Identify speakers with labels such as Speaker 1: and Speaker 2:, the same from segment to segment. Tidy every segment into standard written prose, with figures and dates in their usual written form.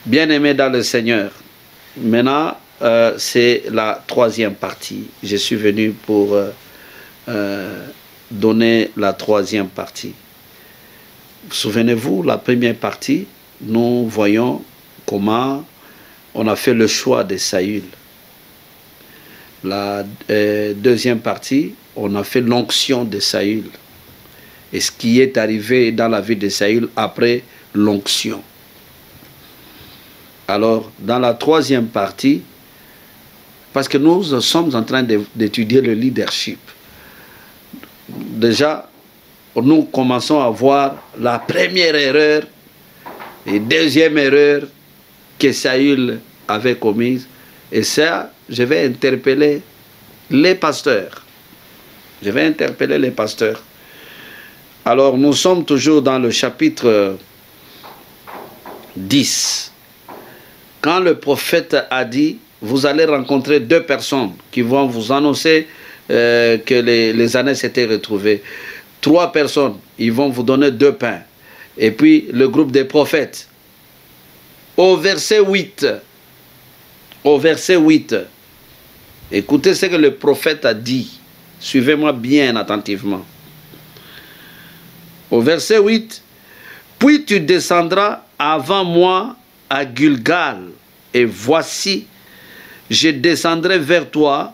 Speaker 1: Bien-aimés dans le Seigneur, maintenant c'est la troisième partie. Je suis venu pour donner la troisième partie. Souvenez-vous, la première partie, nous voyons comment on a fait le choix de Saül. La deuxième partie, on a fait l'onction de Saül. Et ce qui est arrivé dans la vie de Saül après l'onction. Alors, dans la troisième partie, parce que nous sommes en train d'étudier le leadership, déjà, nous commençons à voir la première erreur et deuxième erreur que Saül avait commise. Et ça, je vais interpeller les pasteurs. Je vais interpeller les pasteurs. Alors, nous sommes toujours dans le chapitre 10. Quand le prophète a dit, vous allez rencontrer deux personnes qui vont vous annoncer que les années s'étaient retrouvées. 3 personnes, ils vont vous donner 2 pains. Et puis, le groupe des prophètes. Au verset 8, écoutez ce que le prophète a dit. Suivez-moi bien attentivement. Au verset 8, puis tu descendras avant moi à Gilgal, et voici, je descendrai vers toi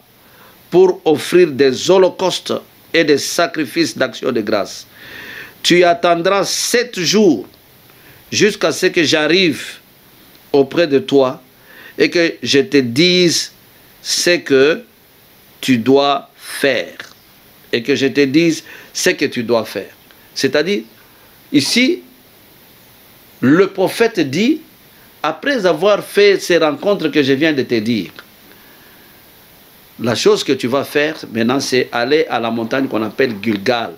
Speaker 1: pour offrir des holocaustes et des sacrifices d'action de grâce. Tu attendras 7 jours jusqu'à ce que j'arrive auprès de toi et que je te dise ce que tu dois faire. Et que je te dise ce que tu dois faire. C'est-à-dire, ici, le prophète dit, après avoir fait ces rencontres que je viens de te dire, la chose que tu vas faire maintenant, c'est aller à la montagne qu'on appelle Gilgal.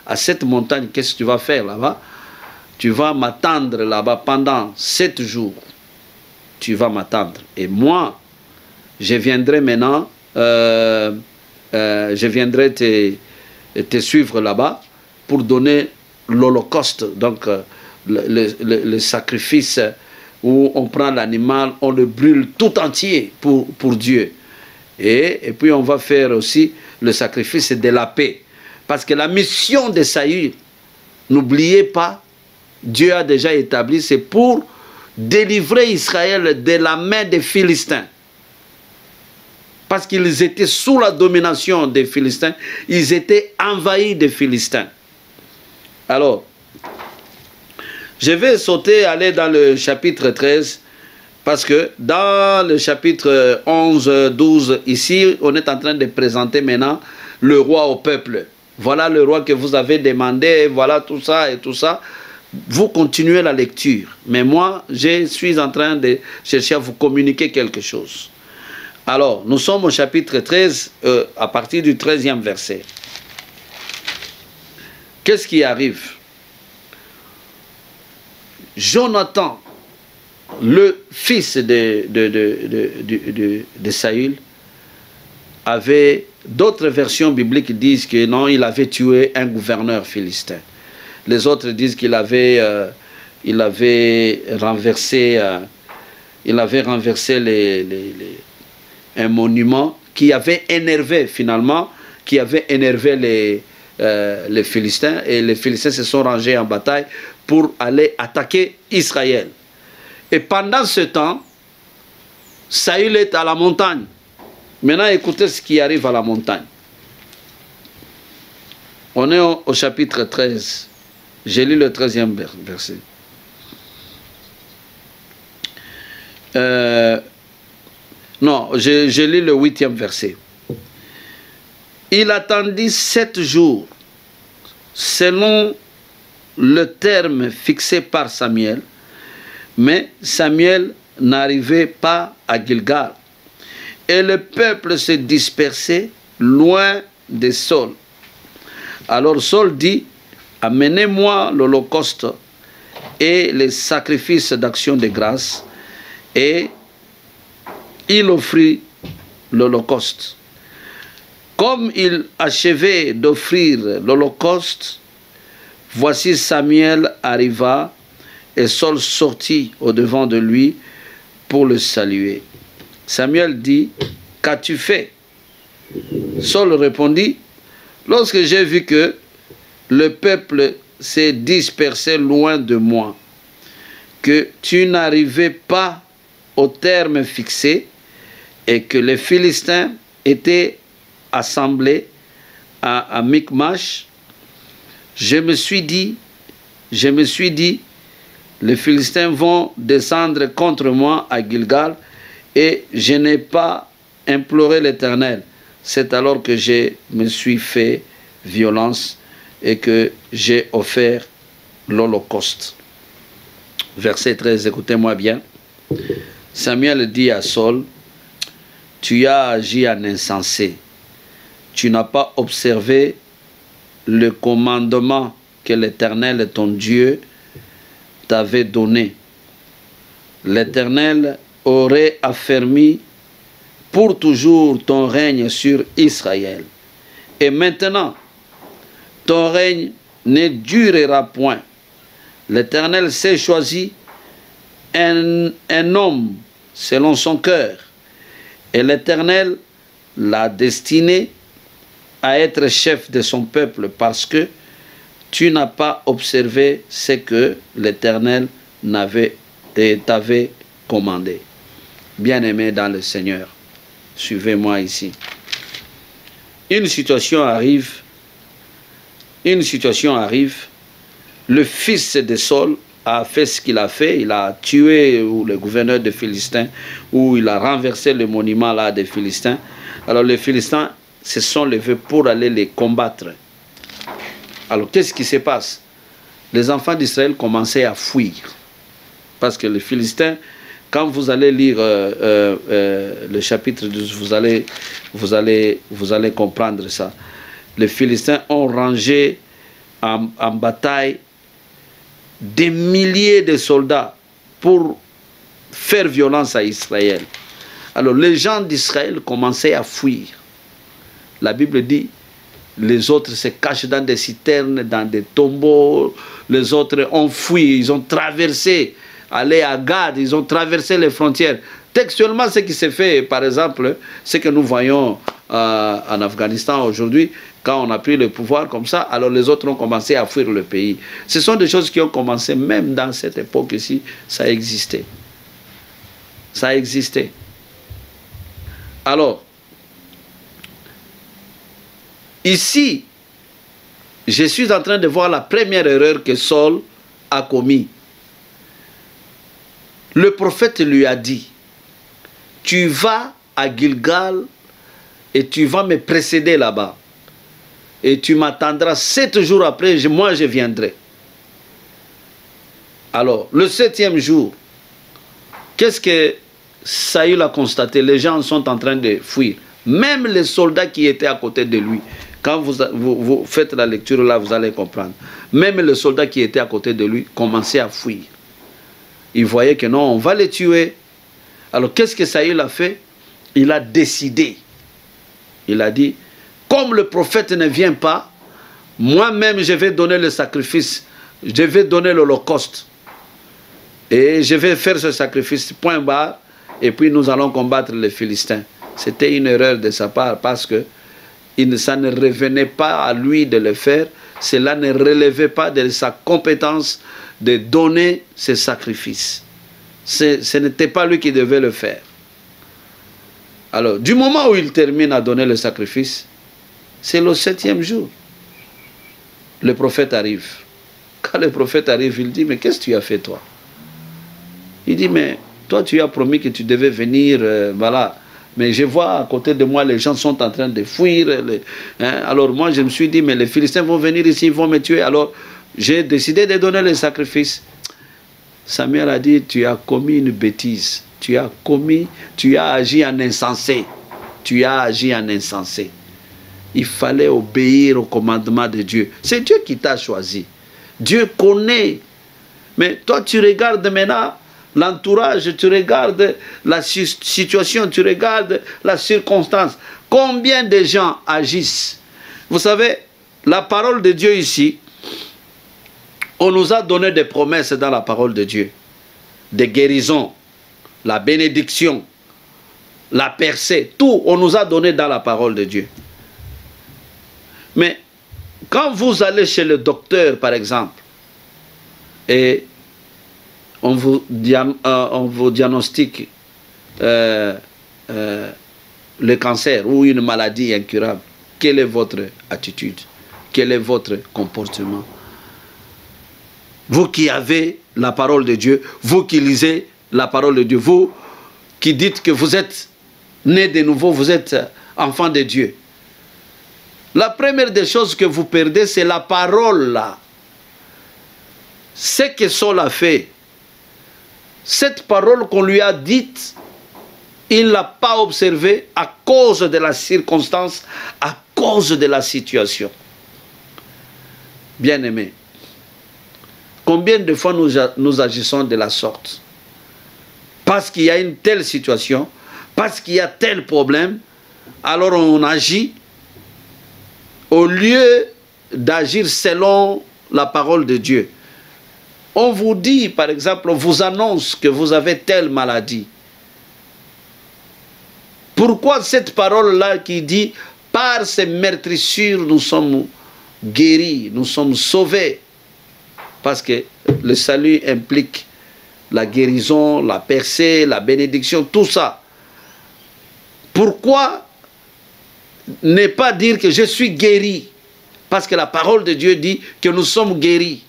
Speaker 1: À cette montagne, qu'est-ce que tu vas faire là-bas? Tu vas m'attendre là-bas pendant 7 jours. Tu vas m'attendre. Et moi, je viendrai maintenant, je viendrai te suivre là-bas pour donner l'holocauste, donc le sacrifice où on prend l'animal, on le brûle tout entier pour Dieu. Et puis on va faire aussi le sacrifice de la paix. Parce que la mission de Saül, n'oubliez pas, Dieu a déjà établi, c'est pour délivrer Israël de la main des Philistins. Parce qu'ils étaient sous la domination des Philistins, ils étaient envahis des Philistins. Alors, je vais sauter, aller dans le chapitre 13, parce que dans le chapitre 11, 12, ici, on est en train de présenter maintenant le roi au peuple. Voilà le roi que vous avez demandé, voilà tout ça et tout ça. Vous continuez la lecture. Mais moi, je suis en train de chercher à vous communiquer quelque chose. Alors, nous sommes au chapitre 13, à partir du 13e verset. Qu'est-ce qui arrive? Jonathan, le fils de Saül, avait, d'autres versions bibliques disent que non, il avait tué un gouverneur philistin. Les autres disent qu'il avait, renversé un monument qui avait énervé finalement, qui avait énervé les Philistins, et les Philistins se sont rangés en bataille pour aller attaquer Israël. Et pendant ce temps, Saül est à la montagne. Maintenant, écoutez ce qui arrive à la montagne. On est au chapitre 13. J'ai lu le 13e verset. Non, j'ai lu le 8e verset. Il attendit 7 jours, selon le terme fixé par Samuel, mais Samuel n'arrivait pas à Gilgal. Et le peuple se dispersait loin de Saul. Alors Saul dit, amenez-moi l'holocauste et les sacrifices d'action de grâce. Et il offrit l'holocauste. Comme il achevait d'offrir l'holocauste, voici Samuel arriva et Saul sortit au-devant de lui pour le saluer. Samuel dit, qu'as-tu fait? Saul répondit, lorsque j'ai vu que le peuple s'est dispersé loin de moi, que tu n'arrivais pas au terme fixé et que les Philistins étaient assemblés à Michmash, je me suis dit, les Philistins vont descendre contre moi à Gilgal et je n'ai pas imploré l'Éternel. C'est alors que je me suis fait violence et que j'ai offert l'Holocauste. Verset 13, écoutez-moi bien. Samuel dit à Saul, tu as agi en insensé. Tu n'as pas observé le commandement que l'Éternel, ton Dieu, t'avait donné. L'Éternel aurait affermi pour toujours ton règne sur Israël. Et maintenant, ton règne ne durera point. L'Éternel s'est choisi un homme selon son cœur. Et l'Éternel l'a destiné à être chef de son peuple parce que tu n'as pas observé ce que l'Éternel t'avait commandé. Bien-aimé dans le Seigneur, suivez-moi ici. Une situation arrive, le fils de Saul a fait ce qu'il a fait, il a tué le gouverneur des Philistins, ou il a renversé le monument là des Philistins. Alors les Philistins se sont levés pour aller les combattre. Alors qu'est-ce qui se passe? Les enfants d'Israël commençaient à fuir. Parce que les Philistins, quand vous allez lire le chapitre 12, vous allez comprendre ça. Les Philistins ont rangé en bataille des milliers de soldats pour faire violence à Israël. Alors les gens d'Israël commençaient à fuir. La Bible dit, les autres se cachent dans des citernes, dans des tombeaux. Les autres ont fui, ils ont traversé, allé à Gad, ils ont traversé les frontières. Textuellement, ce qui s'est fait, par exemple, ce que nous voyons en Afghanistan aujourd'hui, quand on a pris le pouvoir comme ça, alors les autres ont commencé à fuir le pays. Ce sont des choses qui ont commencé même dans cette époque ici, ça existait. Ça existait. Alors, ici, je suis en train de voir la première erreur que Saul a commise. Le prophète lui a dit, tu vas à Gilgal et tu vas me précéder là-bas. Et tu m'attendras 7 jours après, moi je viendrai. Alors, le 7e jour, qu'est-ce que Saül a constaté? Les gens sont en train de fuir. Même les soldats qui étaient à côté de lui. Quand vous faites la lecture là, vous allez comprendre. Même les soldats qui étaient à côté de lui commençaient à fuir. Ils voyaient que non, on va les tuer. Alors qu'est-ce que Saül a fait? Il a décidé. Il a dit, comme le prophète ne vient pas, moi-même je vais donner le sacrifice. Je vais donner l'Holocauste. Et je vais faire ce sacrifice, point barre. Et puis nous allons combattre les Philistins. C'était une erreur de sa part parce que ça ne revenait pas à lui de le faire. Cela ne relevait pas de sa compétence de donner ce sacrifice. Ce n'était pas lui qui devait le faire. Alors, du moment où il termine à donner le sacrifice, c'est le 7e jour. Le prophète arrive. Quand le prophète arrive, il dit, mais qu'est-ce que tu as fait toi? Il dit, mais toi tu as promis que tu devais venir, voilà. Mais je vois à côté de moi, les gens sont en train de fuir. Alors moi, je me suis dit, mais les Philistins vont venir ici, ils vont me tuer. Alors, j'ai décidé de donner le sacrifice. Samuel a dit, tu as commis une bêtise. Tu as agi en insensé. Tu as agi en insensé. Il fallait obéir au commandement de Dieu. C'est Dieu qui t'a choisi. Dieu connaît. Mais toi, tu regardes maintenant l'entourage, tu regardes la situation, tu regardes la circonstance. Combien de gens agissent? Vous savez, la parole de Dieu ici, on nous a donné des promesses dans la parole de Dieu. Des guérisons. la bénédiction, la percée, tout, on nous a donné dans la parole de Dieu. Mais quand vous allez chez le docteur, par exemple, et on vous diagnostique le cancer ou une maladie incurable, quelle est votre attitude? Quel est votre comportement? Vous qui avez la parole de Dieu, vous qui lisez la parole de Dieu, vous qui dites que vous êtes né de nouveau, vous êtes enfant de Dieu. La première des choses que vous perdez, c'est la parole là. Ce que Saul a fait, cette parole qu'on lui a dite, il ne l'a pas observée à cause de la circonstance, à cause de la situation. Bien-aimés, combien de fois nous agissons de la sorte? Parce qu'il y a une telle situation, parce qu'il y a tel problème, alors on agit au lieu d'agir selon la parole de Dieu. On vous dit, par exemple, on vous annonce que vous avez telle maladie. Pourquoi cette parole-là qui dit « Par ces meurtrissures, nous sommes guéris, nous sommes sauvés » Parce que le salut implique la guérison, la percée, la bénédiction, tout ça. Pourquoi ne pas dire que je suis guéri? Parce que la parole de Dieu dit que nous sommes guéris.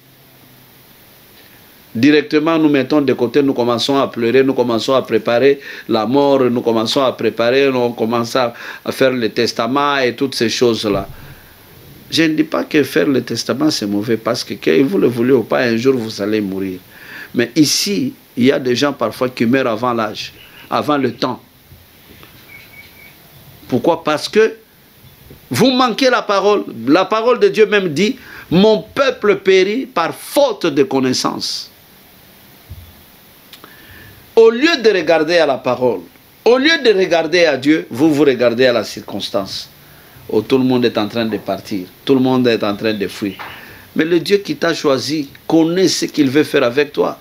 Speaker 1: Directement, nous mettons de côté, nous commençons à pleurer, nous commençons à préparer la mort, nous commençons à préparer, on commence à faire le testament et toutes ces choses-là. Je ne dis pas que faire le testament c'est mauvais, parce que vous le voulez ou pas, un jour vous allez mourir. Mais ici, il y a des gens parfois qui meurent avant l'âge, avant le temps. Pourquoi? Parce que vous manquez la parole. La parole de Dieu même dit « Mon peuple périt par faute de connaissance ». Au lieu de regarder à la parole, au lieu de regarder à Dieu, vous vous regardez à la circonstance. Où tout le monde est en train de partir, tout le monde est en train de fuir. Mais le Dieu qui t'a choisi connaît ce qu'il veut faire avec toi.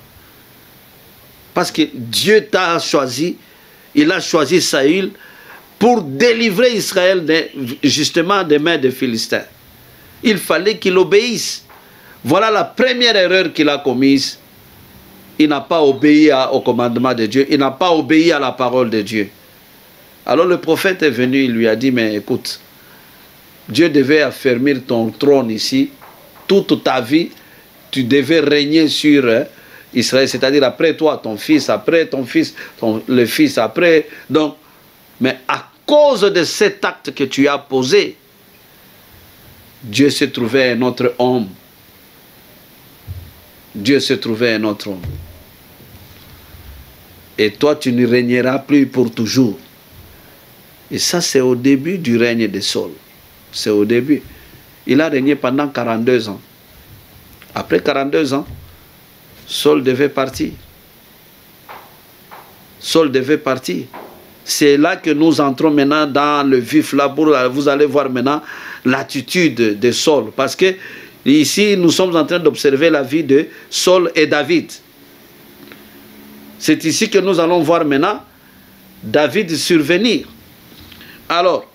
Speaker 1: Parce que Dieu t'a choisi, il a choisi Saül pour délivrer Israël justement des mains des Philistins. Il fallait qu'il obéisse. Voilà la première erreur qu'il a commise. Il n'a pas obéi au commandement de Dieu, il n'a pas obéi à la parole de Dieu. Alors le prophète est venu, il lui a dit, mais écoute, Dieu devait affermir ton trône ici, toute ta vie, tu devais régner sur Israël, c'est-à-dire après toi, ton fils, après ton fils, le fils, après. Donc, mais à cause de cet acte que tu as posé, Dieu s'est trouvé un autre homme. Dieu s'est trouvé un autre homme. Et toi, tu ne régneras plus pour toujours. Et ça, c'est au début du règne de Saul. C'est au début. Il a régné pendant 42 ans. Après 42 ans, Saul devait partir. Saul devait partir. C'est là que nous entrons maintenant dans le vif. Là, vous allez voir maintenant l'attitude de Saul. Parce que ici, nous sommes en train d'observer la vie de Saul et David. C'est ici que nous allons voir maintenant David survenir. Alors,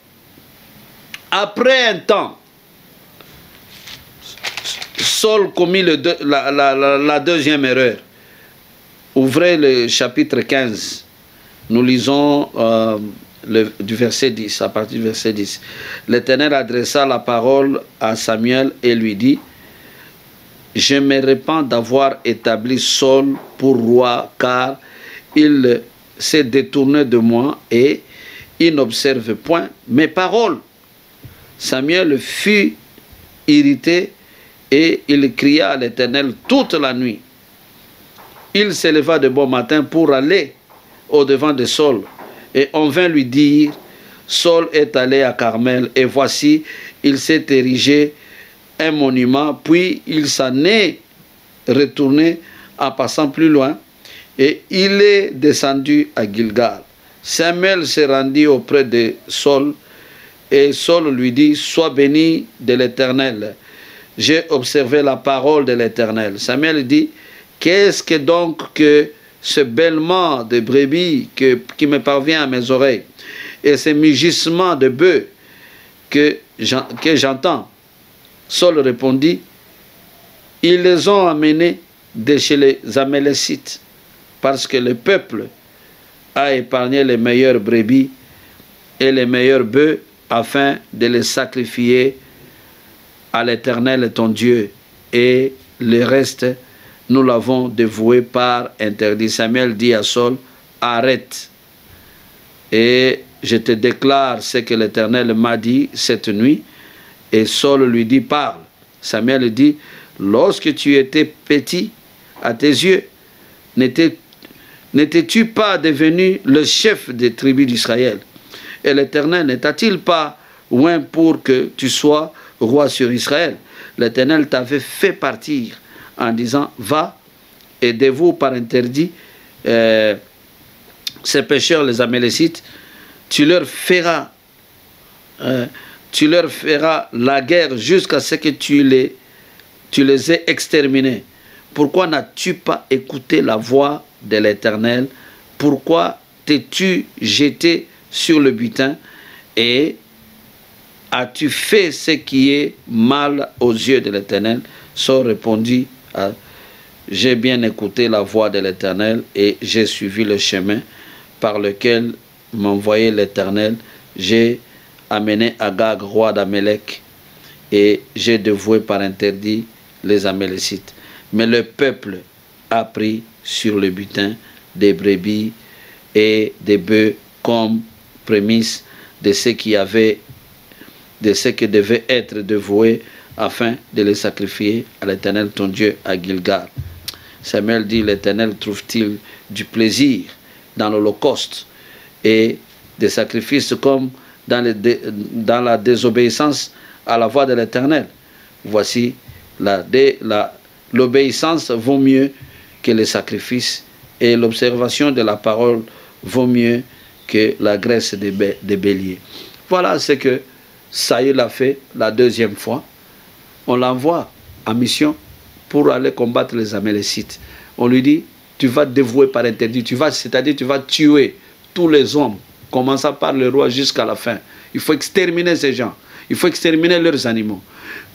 Speaker 1: après un temps, Saul commis la deuxième erreur. Ouvrez le chapitre 15. Nous lisons du verset 10, à partir du verset 10. L'Éternel adressa la parole à Samuel et lui dit: je me repens d'avoir établi Saul pour roi, car il s'est détourné de moi et il n'observe point mes paroles. Samuel fut irrité et il cria à l'Éternel toute la nuit. Il s'éleva de bon matin pour aller au-devant de Saul, et on vint lui dire: Saul est allé à Carmel, et voici, il s'est érigé un monument, puis il s'en est retourné en passant plus loin, et il est descendu à Gilgal. Samuel se rendit auprès de Saul, et Saul lui dit: sois béni de l'Éternel. J'ai observé la parole de l'Éternel. Samuel dit: qu'est-ce que donc que ce bêlement de brebis qui me parvient à mes oreilles, et ce mugissement de bœufs que j'entends. Saul répondit, ils les ont amenés de chez les Amalécites, parce que le peuple a épargné les meilleures brebis et les meilleurs bœufs afin de les sacrifier à l'Éternel ton Dieu, et le reste nous l'avons dévoué par interdit. Samuel dit à Saul, arrête, et je te déclare ce que l'Éternel m'a dit cette nuit. Et Saul lui dit, parle. Samuel dit, lorsque tu étais petit à tes yeux, n'étais-tu pas devenu le chef des tribus d'Israël? Et l'Éternel ne t'a-t-il pas oint pour que tu sois roi sur Israël? L'Éternel t'avait fait partir en disant, va et dévoue par interdit ces pécheurs, les Amalécites, tu leur feras la guerre jusqu'à ce que tu les aies exterminés. Pourquoi n'as-tu pas écouté la voix de l'Éternel? Pourquoi t'es-tu jeté sur le butin et as-tu fait ce qui est mal aux yeux de l'Éternel? Saul répondit, j'ai bien écouté la voix de l'Éternel et j'ai suivi le chemin par lequel m'envoyait l'Éternel. J'ai amené Agag, roi d'Amélec, et j'ai dévoué par interdit les Amalécites. Mais le peuple a pris sur le butin des brebis et des bœufs comme prémisse de ce qui devait être dévoué afin de les sacrifier à l'Éternel ton Dieu à Gilgal. Samuel dit, l'Éternel trouve-t-il du plaisir dans l'holocauste et des sacrifices comme dans la désobéissance à la voix de l'Éternel? Voici, l'obéissance vaut mieux que les sacrifices, et l'observation de la parole vaut mieux que la graisse des béliers. Voilà ce que Saül a fait la deuxième fois. On l'envoie en mission pour aller combattre les Amalécites. On lui dit, tu vas dévouer par interdit, c'est-à-dire tu vas tuer tous les hommes, commençant par le roi jusqu'à la fin. Il faut exterminer ces gens, il faut exterminer leurs animaux.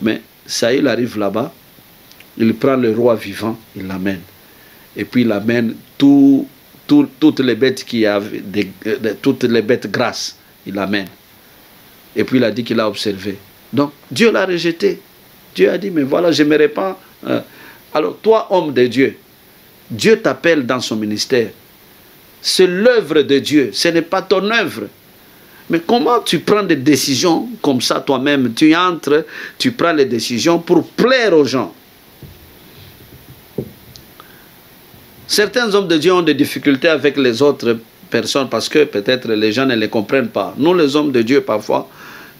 Speaker 1: Mais Saül arrive là-bas, il prend le roi vivant, il l'amène. Et puis il amène toutes les bêtes toutes les bêtes grasses, il l'amène. Et puis il a dit qu'il a observé. Donc Dieu l'a rejeté. Dieu a dit, mais voilà, je me répands. Alors toi, homme de Dieu, Dieu t'appelle dans son ministère. C'est l'œuvre de Dieu, ce n'est pas ton œuvre. Mais comment tu prends des décisions comme ça toi-même? Tu entres, tu prends les décisions pour plaire aux gens. Certains hommes de Dieu ont des difficultés avec les autres personnes parce que peut-être les gens ne les comprennent pas. Nous, les hommes de Dieu, parfois,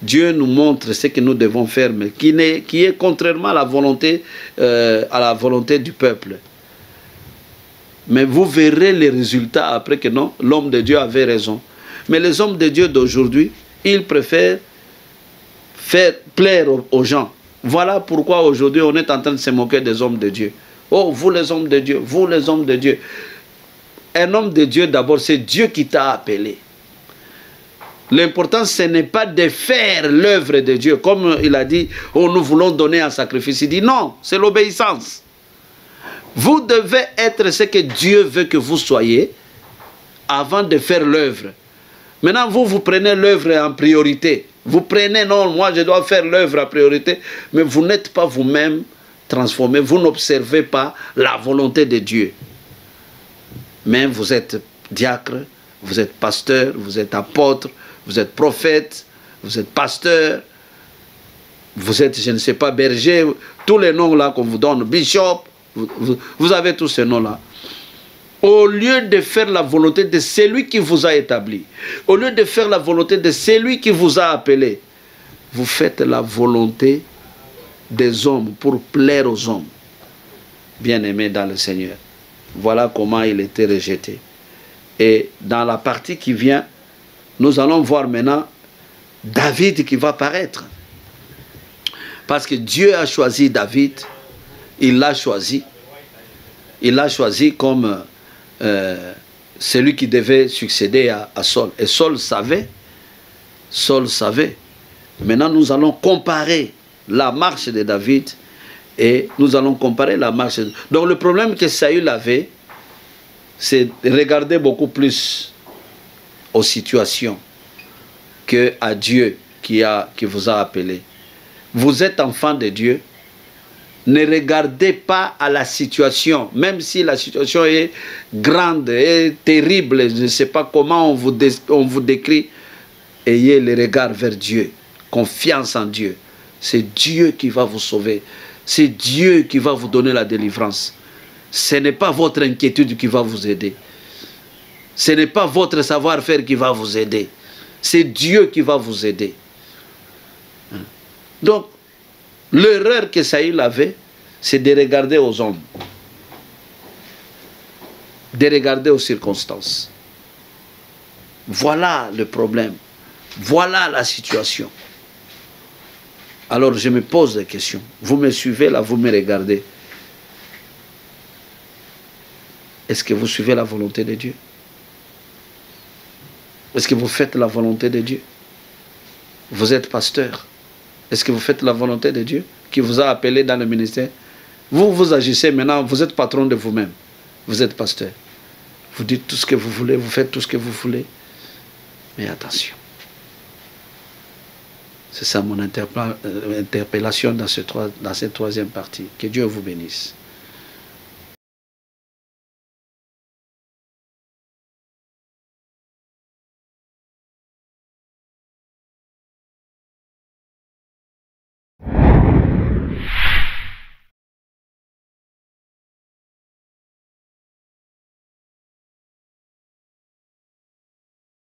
Speaker 1: Dieu nous montre ce que nous devons faire, mais qui est contrairement à la volonté du peuple. Mais vous verrez les résultats après que non, l'homme de Dieu avait raison. Mais les hommes de Dieu d'aujourd'hui, ils préfèrent faire plaire aux gens. Voilà pourquoi aujourd'hui on est en train de se moquer des hommes de Dieu. Oh, vous les hommes de Dieu, vous les hommes de Dieu. Un homme de Dieu d'abord, c'est Dieu qui t'a appelé. L'important, ce n'est pas de faire l'œuvre de Dieu. Comme il a dit, oh, nous voulons donner un sacrifice. Il dit non, c'est l'obéissance. Vous devez être ce que Dieu veut que vous soyez avant de faire l'œuvre. Maintenant, vous prenez l'œuvre en priorité. Vous prenez, non, moi je dois faire l'œuvre en priorité, mais vous n'êtes pas vous-même transformé. Vous n'observez pas la volonté de Dieu. Mais vous êtes diacre, vous êtes pasteur, vous êtes apôtre, vous êtes prophète, vous êtes pasteur, vous êtes, je ne sais pas, berger, tous les noms là qu'on vous donne, bishop, vous avez tous ces noms-là. Au lieu de faire la volonté de celui qui vous a établi, au lieu de faire la volonté de celui qui vous a appelé, vous faites la volonté des hommes pour plaire aux hommes. Bien-aimés dans le Seigneur. Voilà comment il était rejeté. Et dans la partie qui vient, nous allons voir maintenant David qui va paraître. Parce que Dieu a choisi David, il l'a choisi. Il l'a choisi comme celui qui devait succéder à Saul. Et Saul savait. Saul savait. Maintenant, nous allons comparer la marche de David et nous allons comparer la marche. Donc, le problème que Saül avait, c'est de regarder beaucoup plus aux situations que à Dieu qui vous a appelé. Vous êtes enfant de Dieu. Ne regardez pas à la situation, même si la situation est grande, est terrible, je ne sais pas comment on vous décrit. Ayez le regard vers Dieu, confiance en Dieu. C'est Dieu qui va vous sauver. C'est Dieu qui va vous donner la délivrance. Ce n'est pas votre inquiétude qui va vous aider. Ce n'est pas votre savoir-faire qui va vous aider. C'est Dieu qui va vous aider. Donc, l'erreur que Saül avait, c'est de regarder aux hommes, de regarder aux circonstances. Voilà le problème. Voilà la situation. Alors je me pose des questions. Vous me suivez là, vous me regardez. Est-ce que vous suivez la volonté de Dieu? Est-ce que vous faites la volonté de Dieu? Vous êtes pasteur. Est-ce que vous faites la volonté de Dieu qui vous a appelé dans le ministère? Vous agissez maintenant, vous êtes patron de vous-même. Vous êtes pasteur. Vous dites tout ce que vous voulez, vous faites tout ce que vous voulez. Mais attention. C'est ça mon interpellation dans cette troisième partie. Que Dieu vous bénisse.